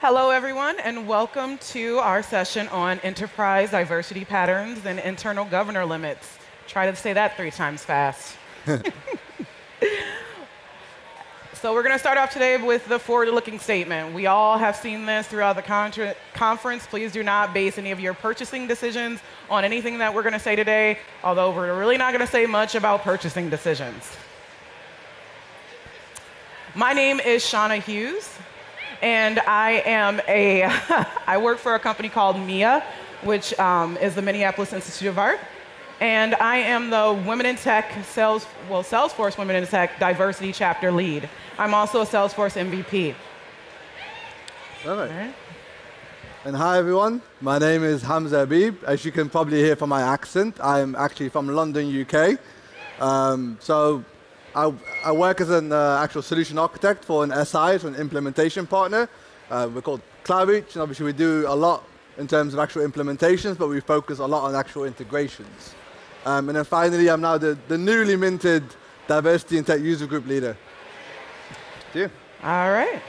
Hello, everyone, and welcome to our session on enterprise diversity patterns and internal governor limits. Try to say that 3 times fast. So we're going to start off today with the forward-looking statement. We all have seen this throughout the conference. Please do not base any of your purchasing decisions on anything that we're going to say today, although we're really not going to say much about purchasing decisions. My name is Shauna Hughes, and I work for a company called MIA, which is the Minneapolis Institute of Art. And I am the Women in Tech Salesforce Women in Tech Diversity Chapter Lead. I'm also a Salesforce MVP. All right. And hi, everyone. My name is Hamza Habib. As you can probably hear from my accent, I'm actually from London, UK. So I work as an actual solution architect for an SI, so an implementation partner. We're called CloudReach, and obviously we do a lot in terms of actual implementations, but we focus a lot on actual integrations. And then finally, I'm now the newly minted Diversity and Tech User Group leader. Thank you. All right.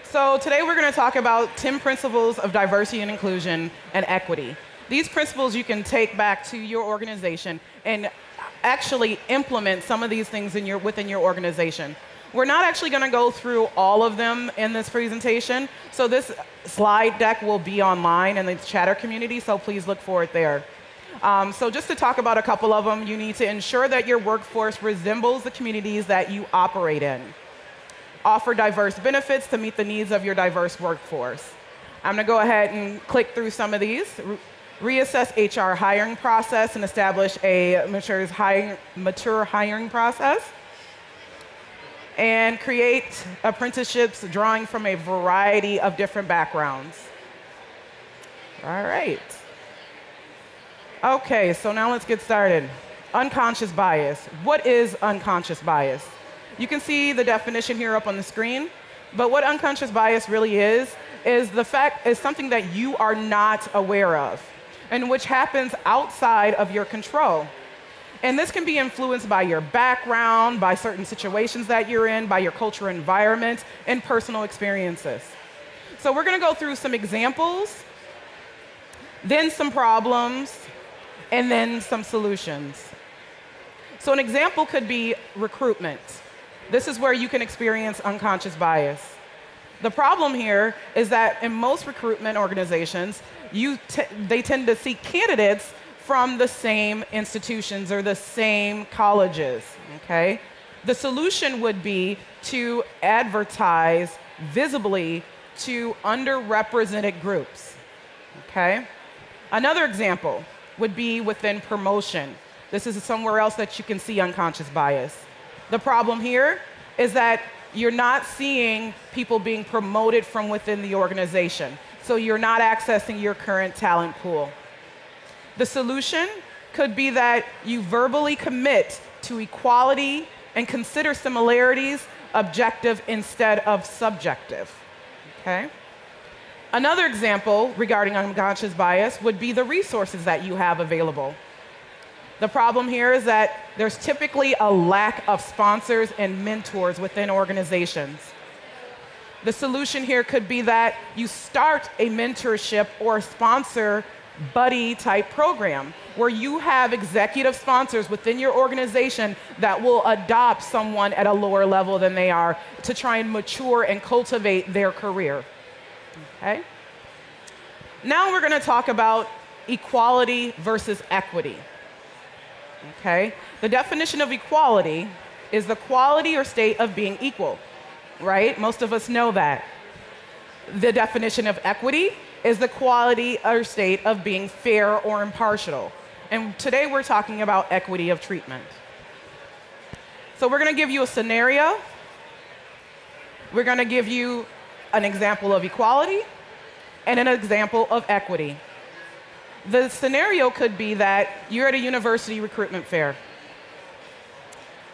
So today we're going to talk about 10 principles of diversity and inclusion and equity. These principles you can take back to your organization and actually implement some of these things within your organization. We're not actually going to go through all of them in this presentation, so this slide deck will be online in the chatter community, so please look for it there. So just to talk about a couple of them, you need to ensure that your workforce resembles the communities that you operate in. Offer diverse benefits to meet the needs of your diverse workforce. I'm going to go ahead and click through some of these. Reassess HR hiring process and establish a mature hiring process. And create apprenticeships drawing from a variety of different backgrounds. All right. Okay, so now let's get started. Unconscious bias. What is unconscious bias? You can see the definition here up on the screen, but what unconscious bias really is something that you are not aware of, and which happens outside of your control. And this can be influenced by your background, by certain situations that you're in, by your cultural environment, and personal experiences. So we're going to go through some examples, then some problems, and then some solutions. So an example could be recruitment. This is where you can experience unconscious bias. The problem here is that in most recruitment organizations, they tend to seek candidates from the same institutions or the same colleges, okay? The solution would be to advertise visibly to underrepresented groups, okay? Another example would be within promotion. This is somewhere else that you can see unconscious bias. The problem here is that you're not seeing people being promoted from within the organization, so you're not accessing your current talent pool. The solution could be that you verbally commit to equality and consider similarities objective instead of subjective, okay? Another example regarding unconscious bias would be the resources that you have available. The problem here is that there's typically a lack of sponsors and mentors within organizations. The solution here could be that you start a mentorship or sponsor buddy type program where you have executive sponsors within your organization that will adopt someone at a lower level than they are to try and mature and cultivate their career. Okay? Now we're going to talk about equality versus equity. Okay? The definition of equality is the quality or state of being equal, right? Most of us know that. The definition of equity is the quality or state of being fair or impartial. And today we're talking about equity of treatment. So we're going to give you a scenario. We're going to give you an example of equality and an example of equity. The scenario could be that you're at a university recruitment fair.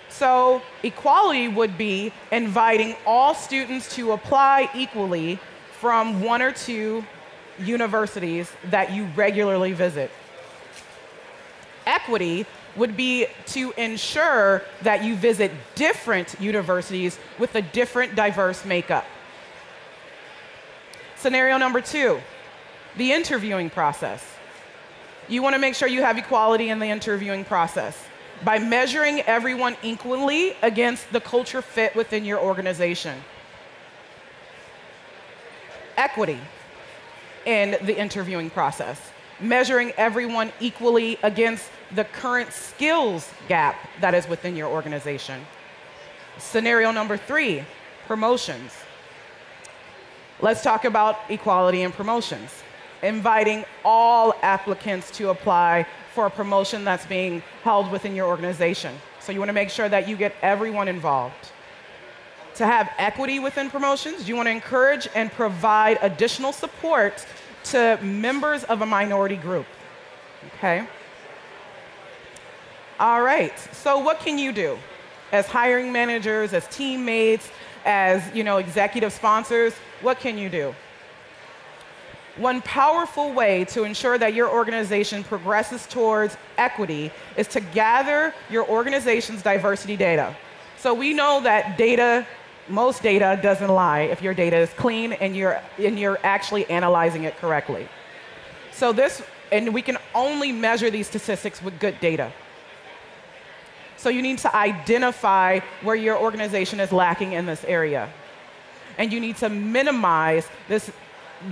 So equality would be inviting all students to apply equally from 1 or 2 universities that you regularly visit. Equity would be to ensure that you visit different universities with a different diverse makeup. Scenario number 2, the interviewing process. You want to make sure you have equality in the interviewing process by measuring everyone equally against the culture fit within your organization. Equity in the interviewing process, measuring everyone equally against the current skills gap that is within your organization. Scenario number 3, promotions. Let's talk about equality in promotions. Inviting all applicants to apply for a promotion that's being held within your organization. So you want to make sure that you get everyone involved. To have equity within promotions, you want to encourage and provide additional support to members of a minority group. Okay? All right, so what can you do? As hiring managers, as teammates, as executive sponsors, what can you do? One powerful way to ensure that your organization progresses towards equity is to gather your organization's diversity data. So we know that most data doesn't lie if your data is clean and you're actually analyzing it correctly. And we can only measure these statistics with good data. So you need to identify where your organization is lacking in this area. And you need to minimize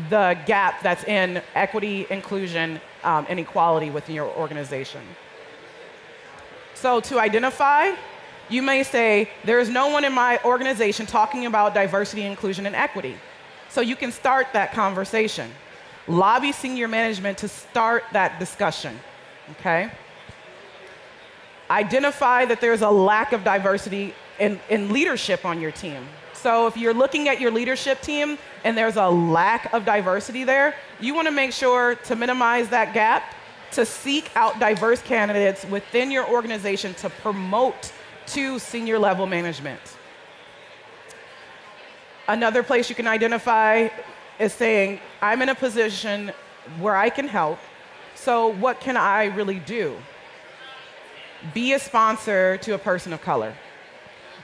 the gap that's in equity, inclusion, and equality within your organization. So to identify, you may say, there is no one in my organization talking about diversity, inclusion, and equity. So you can start that conversation. Lobby senior management to start that discussion, okay? Identify that there's a lack of diversity in leadership on your team. So if you're looking at your leadership team and there's a lack of diversity there, you want to make sure to minimize that gap, to seek out diverse candidates within your organization to promote to senior level management. Another place you can identify is saying, I'm in a position where I can help, so what can I really do? Be a sponsor to a person of color.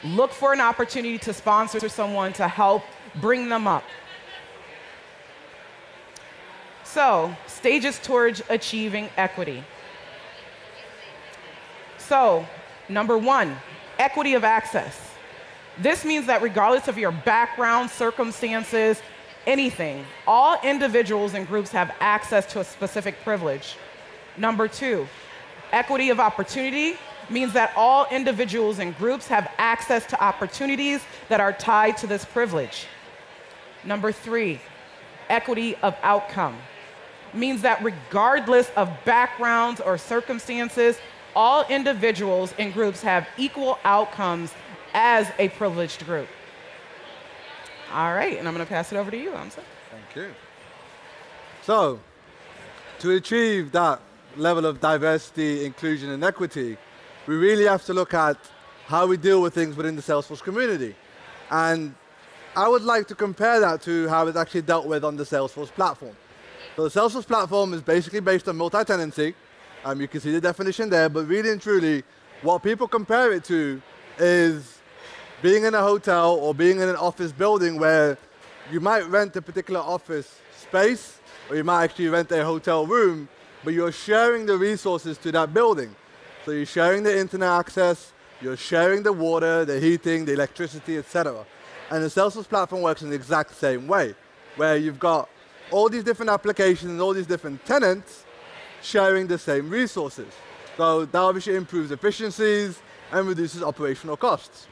Look for an opportunity to sponsor someone to help bring them up. So, stages towards achieving equity. So, number 1, equity of access. This means that regardless of your background, circumstances, anything, all individuals and groups have access to a specific privilege. Number 2, equity of opportunity means that all individuals and groups have access to opportunities that are tied to this privilege. Number 3, equity of outcome means that regardless of backgrounds or circumstances, all individuals and groups have equal outcomes as a privileged group. All right, and I'm going to pass it over to you, Hamza. Thank you. So, to achieve that level of diversity, inclusion, and equity, we really have to look at how we deal with things within the Salesforce community. And I would like to compare that to how it's actually dealt with on the Salesforce platform. So the Salesforce platform is basically based on multi-tenancy. You can see the definition there, but really and truly, what people compare it to is being in a hotel or being in an office building where you might rent a particular office space, or you might actually rent a hotel room, but you're sharing the resources to that building. So you're sharing the internet access, you're sharing the water, the heating, the electricity, etc. And the Salesforce platform works in the exact same way, where you've got all these different applications and all these different tenants sharing the same resources. So that obviously improves efficiencies and reduces operational costs.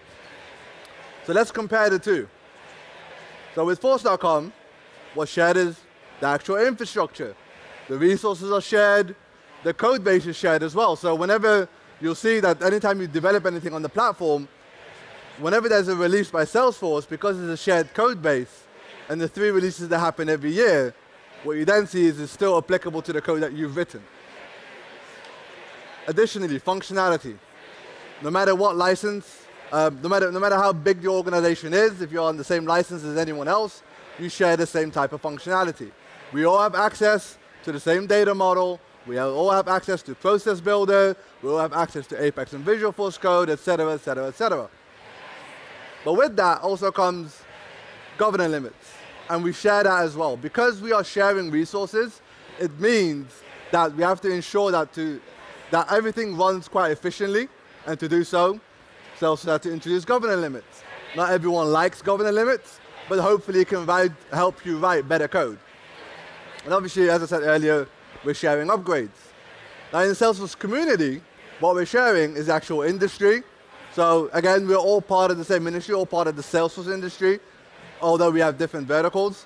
So let's compare the two. So with Force.com, what's shared is the actual infrastructure. The resources are shared, the code base is shared as well. So whenever you'll see that anytime you develop anything on the platform, whenever there's a release by Salesforce, because it's a shared code base, and the 3 releases that happen every year, what you then see is it's still applicable to the code that you've written. Additionally, functionality. No matter what license, no matter how big the organization is, if you're on the same license as anyone else, you share the same type of functionality. We all have access to the same data model. We all have access to Process Builder. We all have access to Apex and Visualforce code, etc., etc., etc. But with that also comes governance limits. and we share that as well. Because we are sharing resources, it means that we have to ensure that everything runs quite efficiently, and to do so, Salesforce had to introduce governance limits. Not everyone likes governance limits, but hopefully it can help you write better code. And obviously, as I said earlier, we're sharing upgrades. Now in the Salesforce community, what we're sharing is actual industry. So again, we're all part of the same industry, all part of the Salesforce industry, although we have different verticals.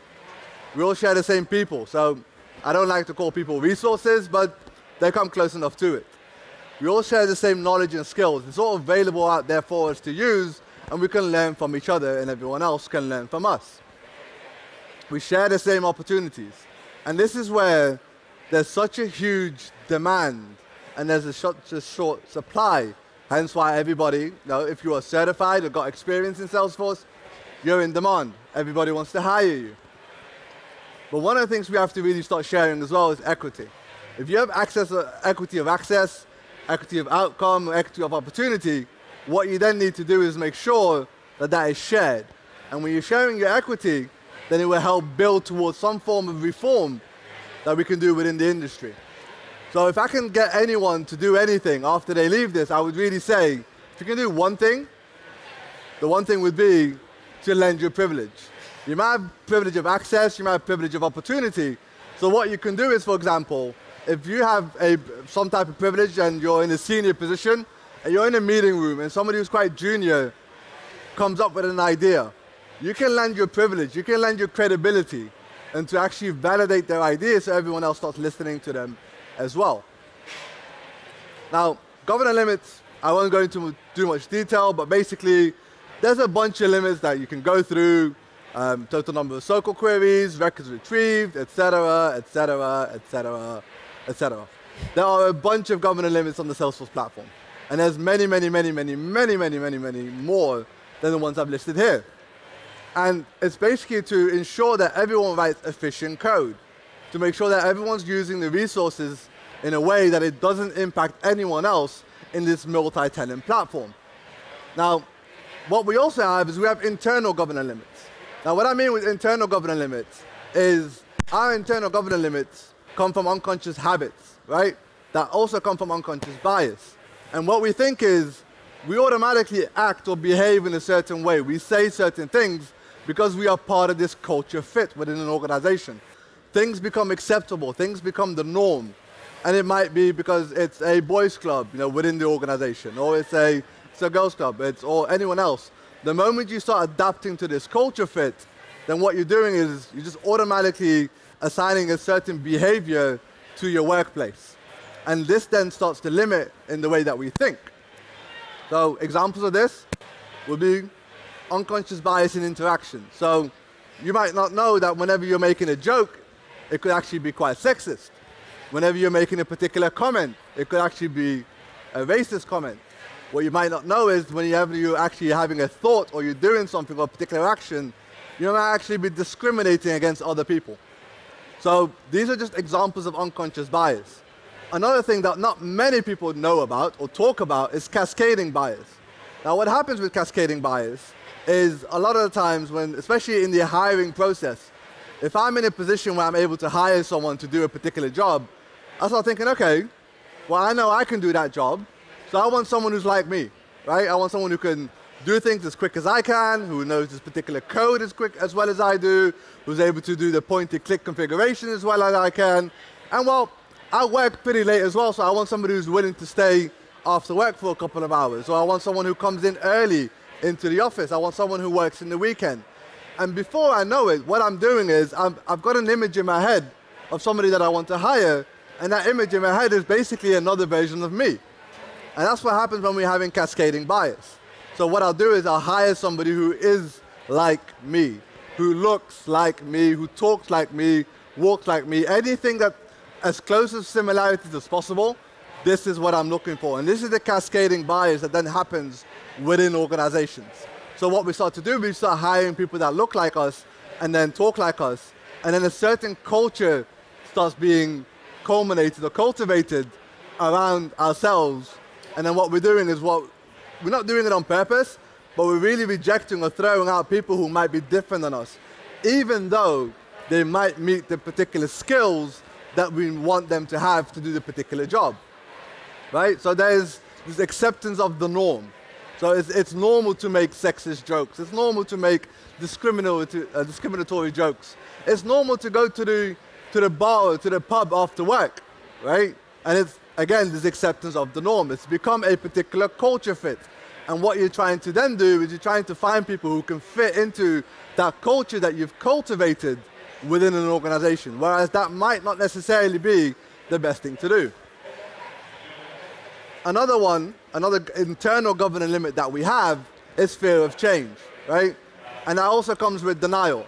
We all share the same people. So I don't like to call people resources, but they come close enough to it. We all share the same knowledge and skills. It's all available out there for us to use, and we can learn from each other, and everyone else can learn from us. We share the same opportunities. And this is where there's such a huge demand, and there's such a short supply. Hence why everybody, if you are certified or got experience in Salesforce, you're in demand. Everybody wants to hire you. But one of the things we have to really start sharing as well is equity. If you have equity of access, equity of outcome, or equity of opportunity, what you then need to do is make sure that that is shared. And when you're sharing your equity, then it will help build towards some form of reform that we can do within the industry. So if I can get anyone to do anything after they leave this, I would really say, if you can do one thing, the one thing would be to lend your privilege. You might have privilege of access, you might have privilege of opportunity. So what you can do is, for example, if you have some type of privilege and you're in a senior position, and you're in a meeting room and somebody who's quite junior comes up with an idea, you can lend your privilege, you can lend your credibility, and to actually validate their idea so everyone else starts listening to them as well. Now, governance limits, I won't go into too much detail, but basically, there's a bunch of limits that you can go through, total number of SQL queries, records retrieved, etc., etc., etc., etc. There are a bunch of governance limits on the Salesforce platform. And there's many, many, many, many, many, many, many, many more than the ones I've listed here. And it's basically to ensure that everyone writes efficient code, to make sure that everyone's using the resources in a way that it doesn't impact anyone else in this multi-tenant platform. Now, what we also have is we have internal governance limits. Now, what I mean with internal governance limits is our internal governance limits come from unconscious habits, right? That also come from unconscious bias. And what we think is we automatically act or behave in a certain way. We say certain things because we are part of this culture fit within an organization. Things become acceptable. Things become the norm. And it might be because it's a boys club, within the organization, or it's a girls club, or anyone else. The moment you start adapting to this culture fit, then what you're doing is you're just automatically assigning a certain behavior to your workplace. And this then starts to limit in the way that we think. So examples of this would be unconscious bias in interaction. So you might not know that whenever you're making a joke, it could actually be quite sexist. Whenever you're making a particular comment, it could actually be a racist comment. What you might not know is whenever you're actually having a thought or you're doing something or a particular action, you might actually be discriminating against other people. So these are just examples of unconscious bias. Another thing that not many people know about or talk about is cascading bias. Now, what happens with cascading bias is a lot of the times when, especially in the hiring process, if I'm in a position where I'm able to hire someone to do a particular job, I start thinking, okay, well, I know I can do that job, so I want someone who's like me, right? I want someone who can do things as quick as I can, who knows this particular code as quick as well as I do, who's able to do the point-and-click configuration as well as I can. And well, I work pretty late as well, so I want somebody who's willing to stay after work for a couple of hours. Or I want someone who comes in early into the office. I want someone who works in the weekend. And before I know it, what I'm doing is I've got an image in my head of somebody that I want to hire, and that image in my head is basically another version of me. And that's what happens when we're having cascading bias. So what I'll do is I'll hire somebody who is like me, who looks like me, who talks like me, walks like me, anything that as close as similarities as possible, this is what I'm looking for. And this is the cascading bias that then happens within organizations. So what we start to do, we start hiring people that look like us and then talk like us. And then a certain culture starts being culminated or cultivated around ourselves. And then what we're doing is we're not doing it on purpose, but we're really rejecting or throwing out people who might be different than us. even though they might meet the particular skills that we want them to have to do the particular job, right? So there's this acceptance of the norm. So it's normal to make sexist jokes. It's normal to make discriminatory jokes. It's normal to go to the bar or to the pub after work, right? And it's, again, this acceptance of the norm. It's become a particular culture fit. And what you're trying to then do is you're trying to find people who can fit into that culture that you've cultivated within an organization, whereas that might not necessarily be the best thing to do. Another internal governing limit that we have is fear of change, right? And that also comes with denial.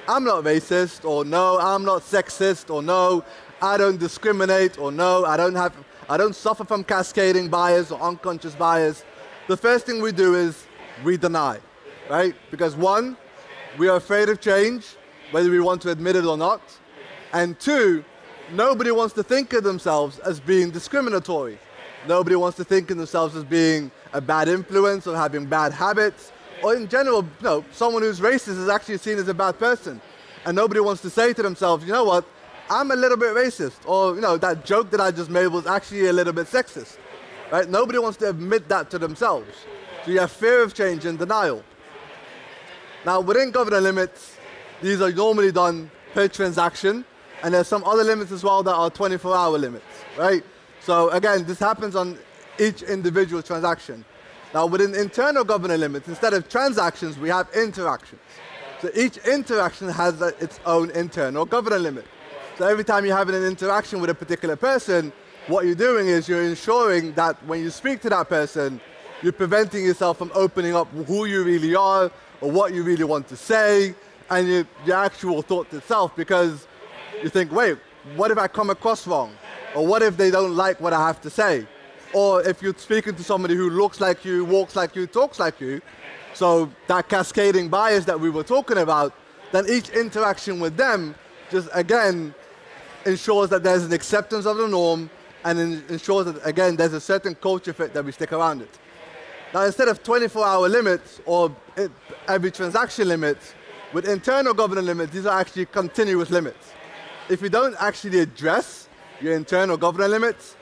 I'm not racist, or no, I'm not sexist, or no, I don't discriminate, or no, I don't suffer from cascading bias or unconscious bias. The first thing we do is we deny, right? Because one, we are afraid of change, whether we want to admit it or not. And two, nobody wants to think of themselves as being discriminatory. Nobody wants to think of themselves as being a bad influence or having bad habits. Or in general, someone who's racist is actually seen as a bad person. And nobody wants to say to themselves, you know what, I'm a little bit racist. Or, that joke that I just made was actually a little bit sexist. Right? Nobody wants to admit that to themselves. So you have fear of change and denial. Now, within governor limits, these are normally done per transaction, and there's some other limits as well that are 24-hour limits, right? So again, this happens on each individual transaction. Now, within internal governor limits, instead of transactions, we have interactions. So each interaction has its own internal governor limit. So every time you're having an interaction with a particular person, what you're doing is you're ensuring that when you speak to that person, you're preventing yourself from opening up who you really are or what you really want to say and your actual thoughts itself, because you think, wait, what if I come across wrong? Or what if they don't like what I have to say? Or if you're speaking to somebody who looks like you, walks like you, talks like you, so that cascading bias that we were talking about, then each interaction with them just, again, ensures that there's an acceptance of the norm and ensures that, again, there's a certain culture fit that we stick around it. Now, instead of 24-hour limits or every transaction limits, with internal governor limits, these are actually continuous limits. If you don't actually address your internal governor limits,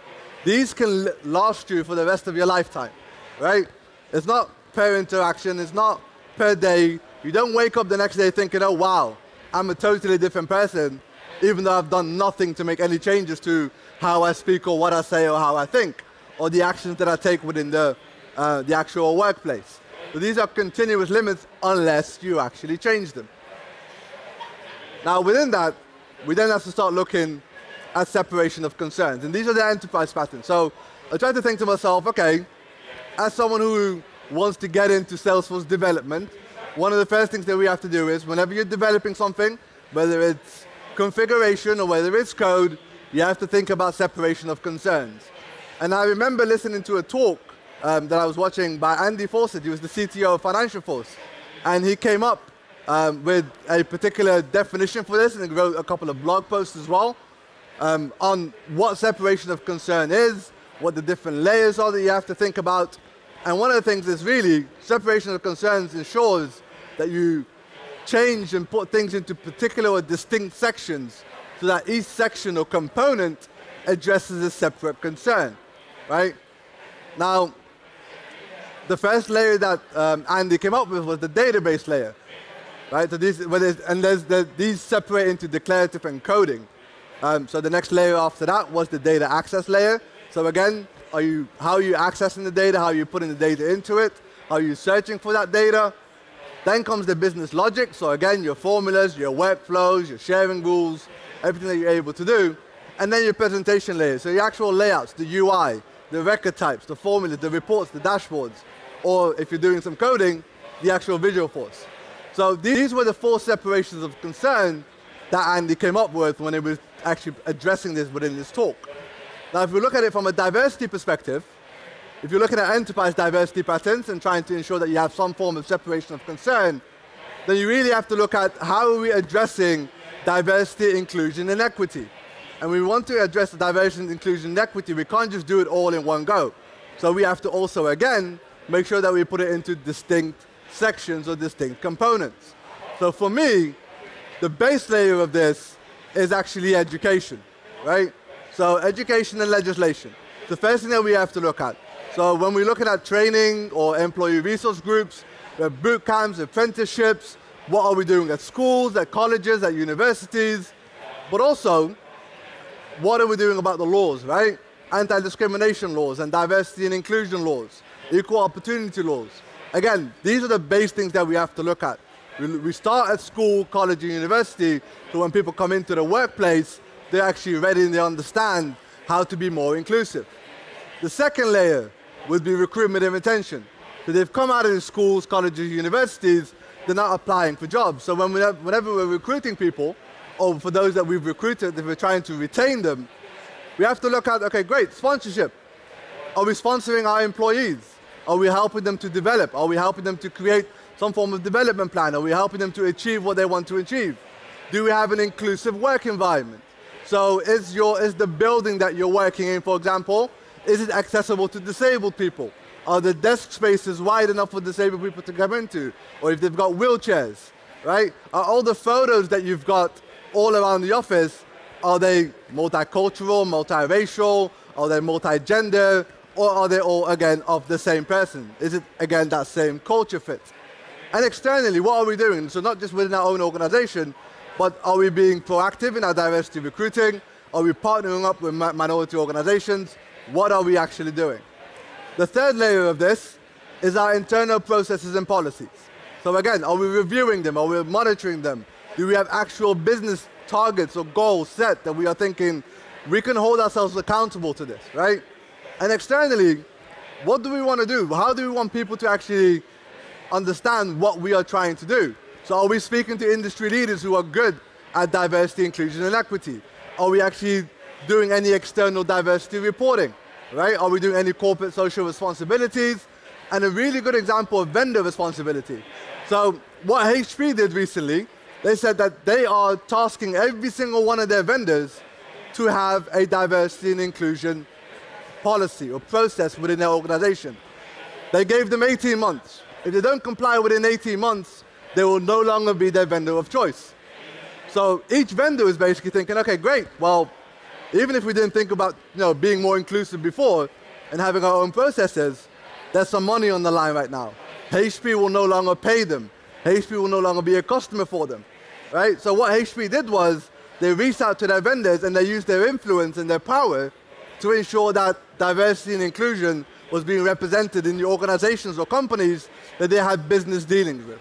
these can last you for the rest of your lifetime, right? It's not per interaction, it's not per day. You don't wake up the next day thinking, oh, wow, I'm a totally different person, even though I've done nothing to make any changes to how I speak or what I say or how I think, or the actions that I take within the actual workplace. So these are continuous limits unless you actually change them. Now within that, we then have to start looking at separation of concerns. And these are the enterprise patterns. So I tried to think to myself, okay, as someone who wants to get into Salesforce development, one of the first things that we have to do is whenever you're developing something, whether it's configuration or whether it's code, you have to think about separation of concerns. And I remember listening to a talk that I was watching by Andy Fawcett. He was the CTO of Financial Force. And he came up with a particular definition for this, and he wrote a couple of blog posts as well on what separation of concern is, what the different layers are that you have to think about. And one of the things is really separation of concerns ensures that you change and put things into particular or distinct sections so that each section or component addresses a separate concern, right? Now, the first layer that Andy came up with was the database layer, right? So these separate into declarative and coding. So the next layer after that was the data access layer. So again, how are you accessing the data? How are you putting the data into it? How are you searching for that data? Then comes the business logic. So again, your formulas, your workflows, your sharing rules, everything that you're able to do. And then your presentation layer. So your actual layouts, the UI, the record types, the formulas, the reports, the dashboards. Or if you're doing some coding, the actual visual force. So these were the 4 separations of concern that Andy came up with when he was actually addressing this within this talk. Now, if we look at it from a diversity perspective, if you're looking at enterprise diversity patterns and trying to ensure that you have some form of separation of concern, then you really have to look at how are we addressing diversity, inclusion, and equity. And we want to address the diversity, inclusion, and equity. We can't just do it all in one go. So we have to also, again, make sure that we put it into distinct sections or distinct components. So for me, the base layer of this is actually education, right? So education and legislation. The first thing that we have to look at. So when we're looking at training or employee resource groups, boot camps, apprenticeships, what are we doing at schools, at colleges, at universities, but also, what are we doing about the laws, right? Anti-discrimination laws and diversity and inclusion laws, equal opportunity laws. Again, these are the base things that we have to look at. We start at school, college, and university, so when people come into the workplace, they're actually ready and they understand how to be more inclusive. The second layer would be recruitment and retention. So they've come out of the schools, colleges, universities, they're not applying for jobs. So whenever we're recruiting people, or for those that we've recruited, if we're trying to retain them, we have to look at, okay, great, sponsorship. Are we sponsoring our employees? Are we helping them to develop? Are we helping them to create some form of development plan? Are we helping them to achieve what they want to achieve? Do we have an inclusive work environment? So is the building that you're working in, for example, is it accessible to disabled people? Are the desk spaces wide enough for disabled people to come into? Or if they've got wheelchairs, right? Are all the photos that you've got all around the office, are they multicultural, multiracial, are they multi-gender, or are they all, again, of the same person? Is it, again, that same culture fit? And externally, what are we doing? So not just within our own organization, but are we being proactive in our diversity recruiting? Are we partnering up with minority organizations? What are we actually doing? The third layer of this is our internal processes and policies. So again, are we reviewing them? Are we monitoring them? Do we have actual business targets or goals set that we are thinking we can hold ourselves accountable to this, right? And externally, what do we want to do? How do we want people to actually understand what we are trying to do? So are we speaking to industry leaders who are good at diversity, inclusion, and equity? Are we actually doing any external diversity reporting, right? Are we doing any corporate social responsibilities? And a really good example of vendor responsibility. So what HP did recently, they said that they are tasking every single one of their vendors to have a diversity and inclusion policy or process within their organization. They gave them 18 months. If they don't comply within 18 months, they will no longer be their vendor of choice. So each vendor is basically thinking, okay, great, well, even if we didn't think about being more inclusive before and having our own processes, there's some money on the line right now. HP will no longer pay them. HP will no longer be a customer for them, right? So what HP did was they reached out to their vendors and they used their influence and their power to ensure that diversity and inclusion was being represented in the organizations or companies that they had business dealings with.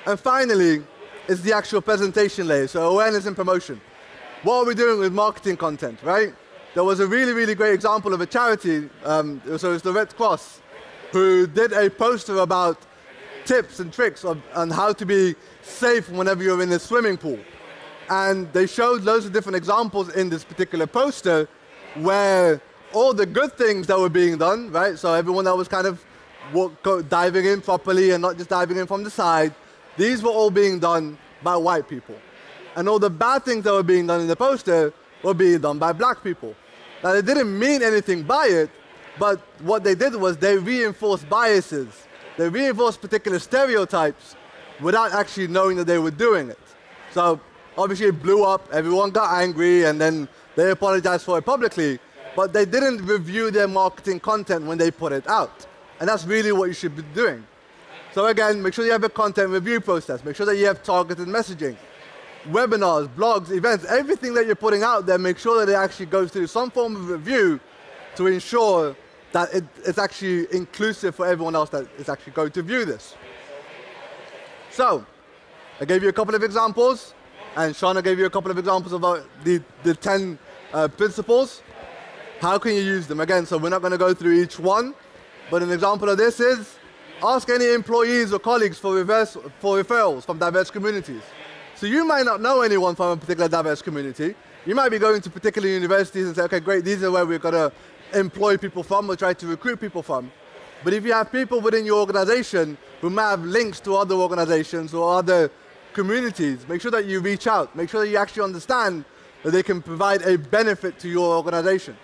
And finally, is the actual presentation layer, so awareness and promotion. What are we doing with marketing content, right? There was a really, really great example of a charity, so it's the Red Cross, who did a poster about tips and tricks on how to be safe whenever you're in a swimming pool. And they showed loads of different examples in this particular poster where all the good things that were being done, right? So everyone that was kind of diving in properly and not just diving in from the side, these were all being done by white people. And all the bad things that were being done in the poster were being done by black people. Now, they didn't mean anything by it, but what they did was they reinforced biases. They reinforced particular stereotypes without actually knowing that they were doing it. So obviously it blew up, everyone got angry, and then they apologized for it publicly, but they didn't review their marketing content when they put it out. And that's really what you should be doing. So again, make sure you have a content review process. Make sure that you have targeted messaging. Webinars, blogs, events, everything that you're putting out there, make sure that it actually goes through some form of review to ensure that it's actually inclusive for everyone else that is actually going to view this. So, I gave you a couple of examples, and Shauna gave you a couple of examples of the 10 principles. How can you use them? Again, so we're not going to go through each one, but an example of this is ask any employees or colleagues for referrals from diverse communities. So you might not know anyone from a particular diverse community. You might be going to particular universities and say, okay, great, these are where we're going to employ people from or try to recruit people from. But if you have people within your organization who might have links to other organizations or other communities, make sure that you reach out. Make sure that you actually understand that they can provide a benefit to your organization.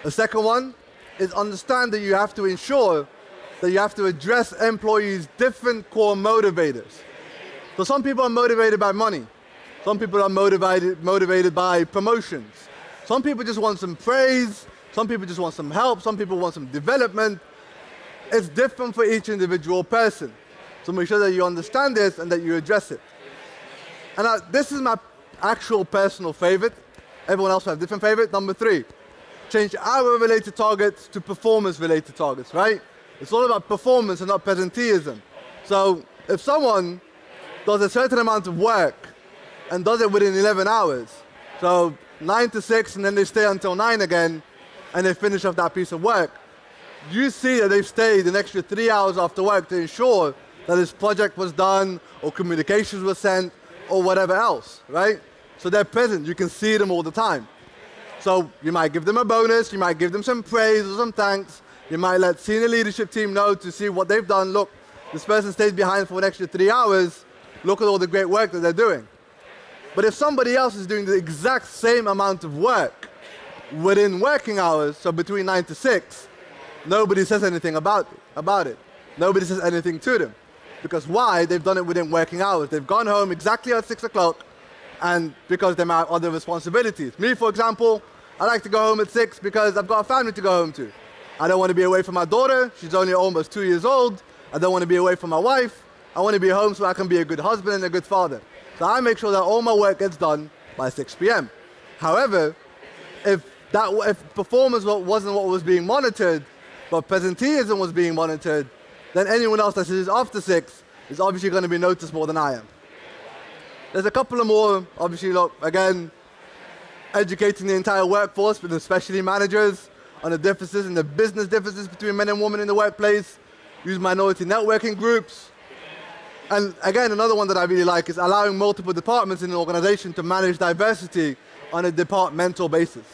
The second one is understand that you have to ensure that you have to address employees' different core motivators. So some people are motivated by money. Some people are motivated by promotions. Some people just want some praise. Some people just want some help. Some people want some development. It's different for each individual person. So make sure that you understand this and that you address it. And this is my actual personal favorite. Everyone else will have different favorite. Number 3, change hour-related targets to performance-related targets, right? It's all about performance and not presenteeism. So if someone does a certain amount of work and does it within 11 hours, so 9 to 6 and then they stay until 9 again and they finish off that piece of work, you see that they've stayed an extra 3 hours after work to ensure that this project was done or communications were sent or whatever else, right? So they're present. You can see them all the time. So you might give them a bonus. You might give them some praise or some thanks. You might let senior leadership team know to see what they've done. Look, this person stayed behind for an extra 3 hours. Look at all the great work that they're doing. But if somebody else is doing the exact same amount of work within working hours, so between 9 to 6, nobody says anything about it. Nobody says anything to them. Because why? They've done it within working hours. They've gone home exactly at 6 o'clock, and because they might have other responsibilities. Me, for example, I like to go home at 6 because I've got a family to go home to. I don't want to be away from my daughter. She's only almost 2 years old. I don't want to be away from my wife. I want to be home so I can be a good husband and a good father. So I make sure that all my work gets done by 6 p.m. However, if performance wasn't what was being monitored, but presenteeism was being monitored, then anyone else that is after 6 is obviously going to be noticed more than I am. There's a couple of more, obviously, look, again, educating the entire workforce, but especially managers, on the differences and the business differences between men and women in the workplace. Use minority networking groups. And again, another one that I really like is allowing multiple departments in an organization to manage diversity on a departmental basis.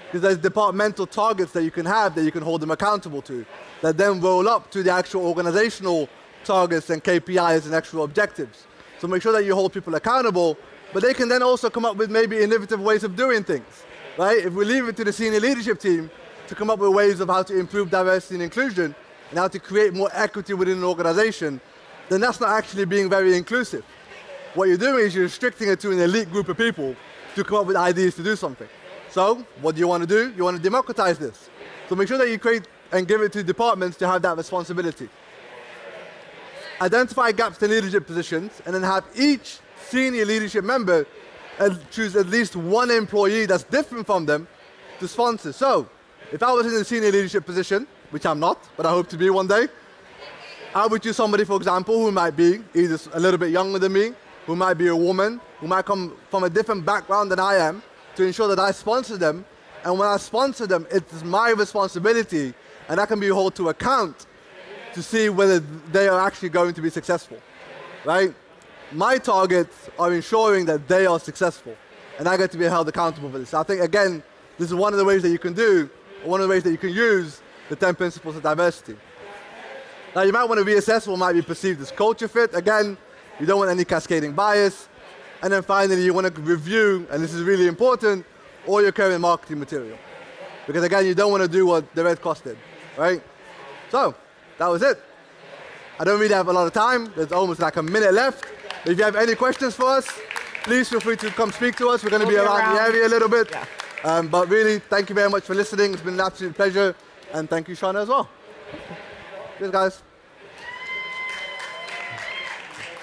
Because there's departmental targets that you can have that you can hold them accountable to, that then roll up to the actual organizational targets and KPIs and actual objectives. So make sure that you hold people accountable, but they can then also come up with maybe innovative ways of doing things, right? If we leave it to the senior leadership team to come up with ways of how to improve diversity and inclusion and how to create more equity within an organization, then that's not actually being very inclusive. What you're doing is you're restricting it to an elite group of people to come up with ideas to do something. So what do you want to do? You want to democratize this. So make sure that you create and give it to departments to have that responsibility. Identify gaps in leadership positions and then have each senior leadership member choose at least one employee that's different from them to sponsor. So if I was in a senior leadership position, which I'm not, but I hope to be one day, I would choose somebody, for example, who might be either a little bit younger than me, who might be a woman, who might come from a different background than I am, to ensure that I sponsor them. And when I sponsor them, it's my responsibility, and I can be held to account to see whether they are actually going to be successful, right? My targets are ensuring that they are successful, and I get to be held accountable for this. I think, again, this is one of the ways that you can do, or one of the ways that you can use the 10 principles of diversity. Now, you might want to reassess what might be perceived as culture fit. Again, you don't want any cascading bias. And then finally, you want to review, and this is really important, all your current marketing material. Because again, you don't want to do what the Red Cross did, right? So, that was it. I don't really have a lot of time. There's almost like a minute left. If you have any questions for us, please feel free to come speak to us. We're going to be around the area a little bit. Yeah. But really, thank you very much for listening. It's been an absolute pleasure. And thank you, Shauna, as well. Cheers, guys.